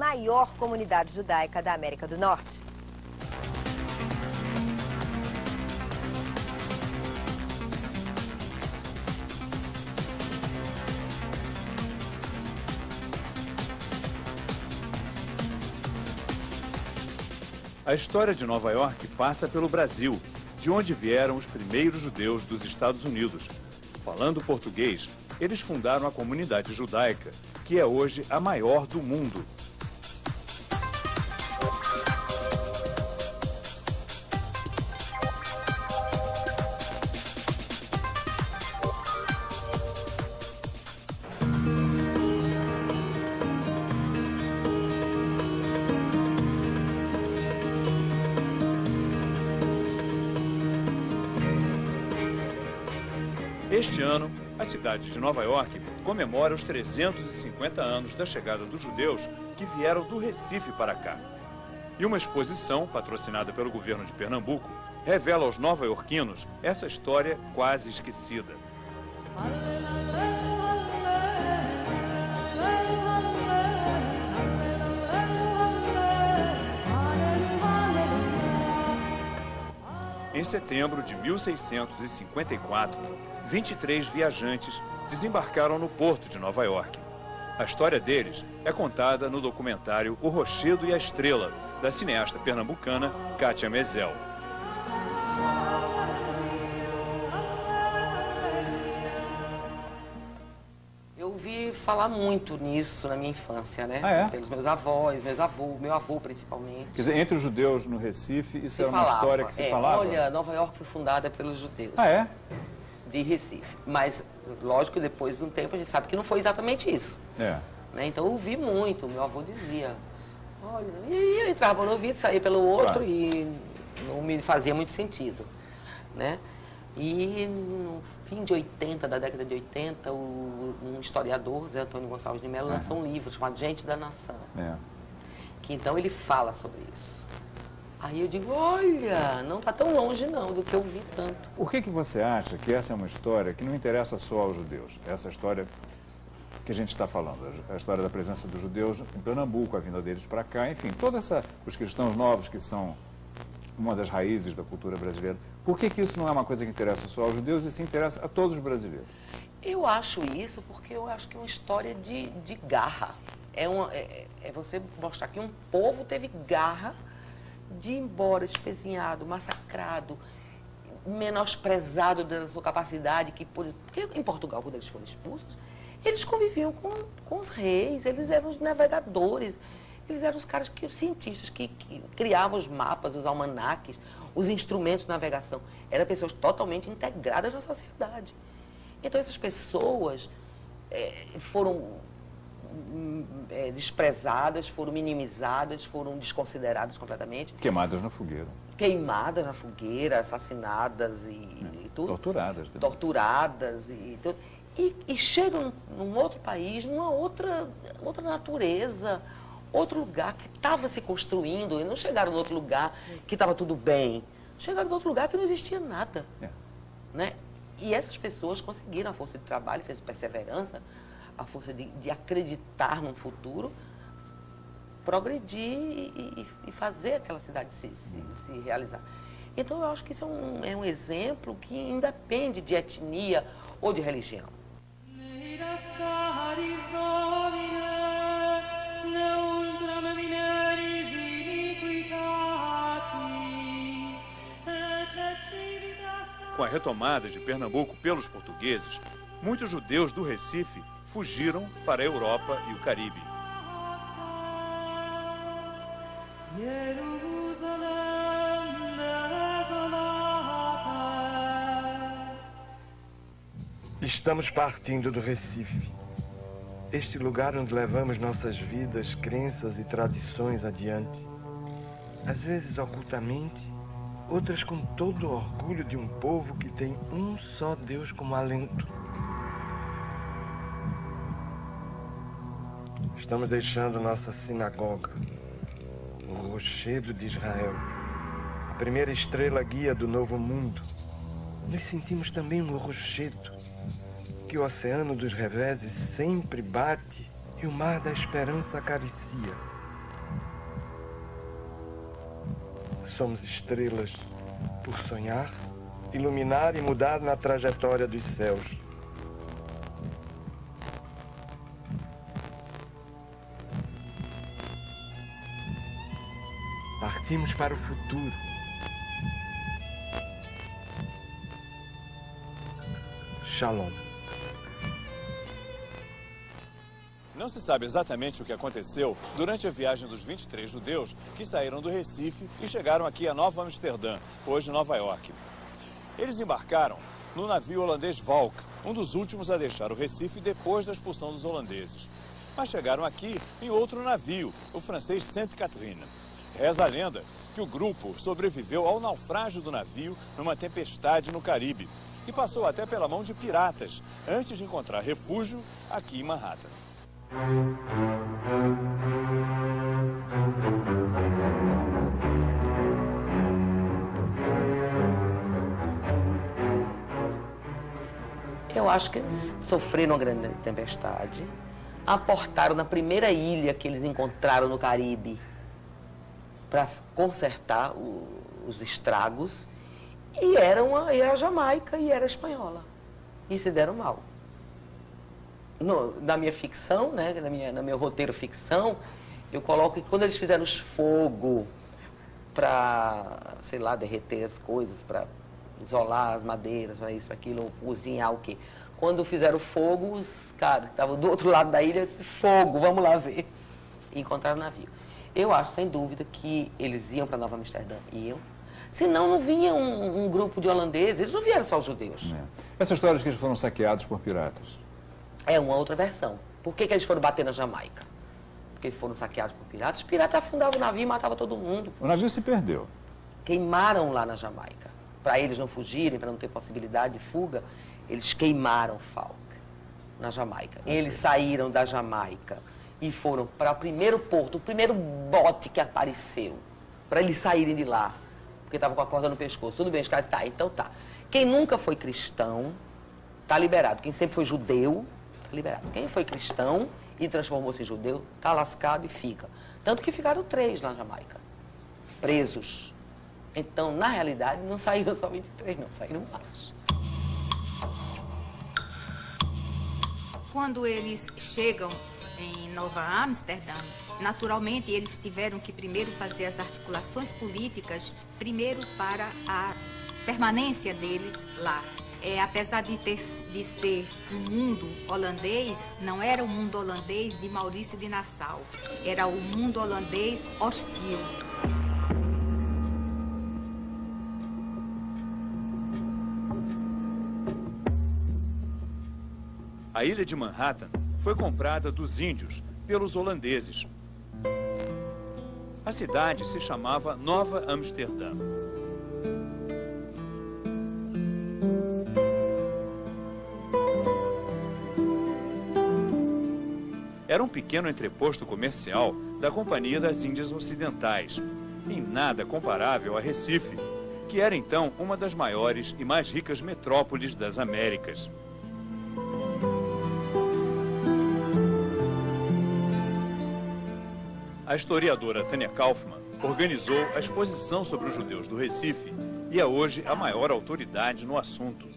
maior comunidade judaica da América do Norte. A história de Nova York passa pelo Brasil, de onde vieram os primeiros judeus dos Estados Unidos. Falando português, eles fundaram a comunidade judaica, que é hoje a maior do mundo. Este ano, a cidade de Nova York comemora os 350 anos da chegada dos judeus que vieram do Recife para cá. E uma exposição, patrocinada pelo governo de Pernambuco, revela aos nova-iorquinos essa história quase esquecida. Em setembro de 1654, 23 viajantes desembarcaram no porto de Nova York. A história deles é contada no documentário O Rochedo e a Estrela, da cineasta pernambucana Kátia Mezel. Eu ouvi falar muito nisso na minha infância, né? Ah, é? Pelos meus avós, meu avô principalmente. Quer dizer, entre os judeus no Recife, isso era uma falava, história que se falava? Olha, Nova York foi fundada pelos judeus. Ah, é? De Recife. Mas, lógico, depois de um tempo a gente sabe que não foi exatamente isso. É. Né? Então eu ouvi muito, meu avô dizia, olha, e eu entrava no ouvido, saía pelo outro, claro. E não me fazia muito sentido, né? E no fim de 80, da década de 80, um historiador, Zé Antônio Gonçalves de Mello, lançou um livro chamado Gente da Nação, que então ele fala sobre isso. Aí eu digo, olha, não está tão longe não do que eu vi tanto. Por que você acha que essa é uma história que não interessa só aos judeus? Essa história que a gente está falando, a história da presença dos judeus em Pernambuco, a vinda deles para cá, enfim, os cristãos novos que são uma das raízes da cultura brasileira. Por que isso não é uma coisa que interessa só aos judeus e se interessa a todos os brasileiros? Eu acho isso porque eu acho que é uma história de garra. É você mostrar que um povo teve garra de ir embora espezinhado, massacrado, menosprezado da sua capacidade, porque em Portugal, quando eles foram expulsos, eles conviviam com os reis, eles eram os navegadores, eles eram os caras, os cientistas que criavam os mapas, os almanaques, os instrumentos de navegação. Eram pessoas totalmente integradas na sociedade. Então essas pessoas foram desprezadas, foram minimizadas, foram desconsideradas completamente. Queimadas na fogueira. Queimadas na fogueira, assassinadas e tudo. Torturadas. Também. Torturadas e tudo. E chegam num outro país, numa outra natureza, outro lugar que estava se construindo, e não chegaram em outro lugar que estava tudo bem. Chegaram em outro lugar que não existia nada. Né? E essas pessoas conseguiram a força de trabalho, fez perseverança, a força de acreditar num futuro, progredir e fazer aquela cidade se realizar. Então, eu acho que isso é um exemplo que independe de etnia ou de religião. Com a retomada de Pernambuco pelos portugueses, muitos judeus do Recife fugiram para a Europa e o Caribe. Estamos partindo do Recife, este lugar onde levamos nossas vidas, crenças e tradições adiante. Às vezes ocultamente, outras com todo o orgulho de um povo que tem um só Deus como alento. Estamos deixando nossa sinagoga, o Rochedo de Israel, a primeira estrela guia do novo mundo. Nos sentimos também um rochedo, que o oceano dos reveses sempre bate e o mar da esperança acaricia. somos estrelas por sonhar, iluminar e mudar na trajetória dos céus. Partimos para o futuro. Shalom. Não se sabe exatamente o que aconteceu durante a viagem dos 23 judeus que saíram do Recife e chegaram aqui a Nova Amsterdã, hoje Nova York. Eles embarcaram no navio holandês Valk, um dos últimos a deixar o Recife depois da expulsão dos holandeses. Mas chegaram aqui em outro navio, o francês Sainte Catherine. Reza a lenda que o grupo sobreviveu ao naufrágio do navio numa tempestade no Caribe e passou até pela mão de piratas antes de encontrar refúgio aqui em Manhattan. Eu acho que eles sofreram uma grande tempestade, aportaram na primeira ilha que eles encontraram no Caribe para consertar os estragos, e era a Jamaica e era a espanhola, e se deram mal. Na minha ficção, né, no meu roteiro ficção, eu coloco que quando eles fizeram os fogo para, sei lá, derreter as coisas, para isolar as madeiras, para isso, para aquilo, ou cozinhar o quê? Quando fizeram fogo, os caras que estavam do outro lado da ilha disseram, fogo, vamos lá ver. E encontraram o navio. Eu acho, sem dúvida, que eles iam para Nova Amsterdã. Iam. Senão não vinha um grupo de holandeses, eles não vieram só os judeus. Essa história de que eles foram saqueados por piratas. É uma outra versão. Por que eles foram bater na Jamaica? Porque foram saqueados por piratas. Os piratas afundavam o navio e matavam todo mundo. O navio se perdeu. Queimaram lá na Jamaica. Para eles não fugirem, para não ter possibilidade de fuga, eles queimaram Falk na Jamaica. Eles saíram da Jamaica e foram para o primeiro porto, o primeiro bote que apareceu, para eles saírem de lá, porque estavam com a corda no pescoço. Tudo bem, os caras, tá, então tá. Quem nunca foi cristão, tá liberado. Quem sempre foi judeu, tá liberado. Quem foi cristão e transformou-se em judeu, tá lascado e fica. Tanto que ficaram 3 na Jamaica, presos. Então, na realidade, não saíram só 23, não, saíram mais. Quando eles chegam em Nova Amsterdã, naturalmente eles tiveram que primeiro fazer as articulações políticas, primeiro para a permanência deles lá. Apesar de ser um mundo holandês, não era o mundo holandês de Maurício de Nassau, era o mundo holandês hostil. A ilha de Manhattan foi comprada dos índios pelos holandeses. A cidade se chamava Nova Amsterdã. Era um pequeno entreposto comercial da Companhia das Índias Ocidentais, em nada comparável a Recife, que era então uma das maiores e mais ricas metrópoles das Américas. A historiadora Tânia Kaufmann organizou a exposição sobre os judeus do Recife e é hoje a maior autoridade no assunto.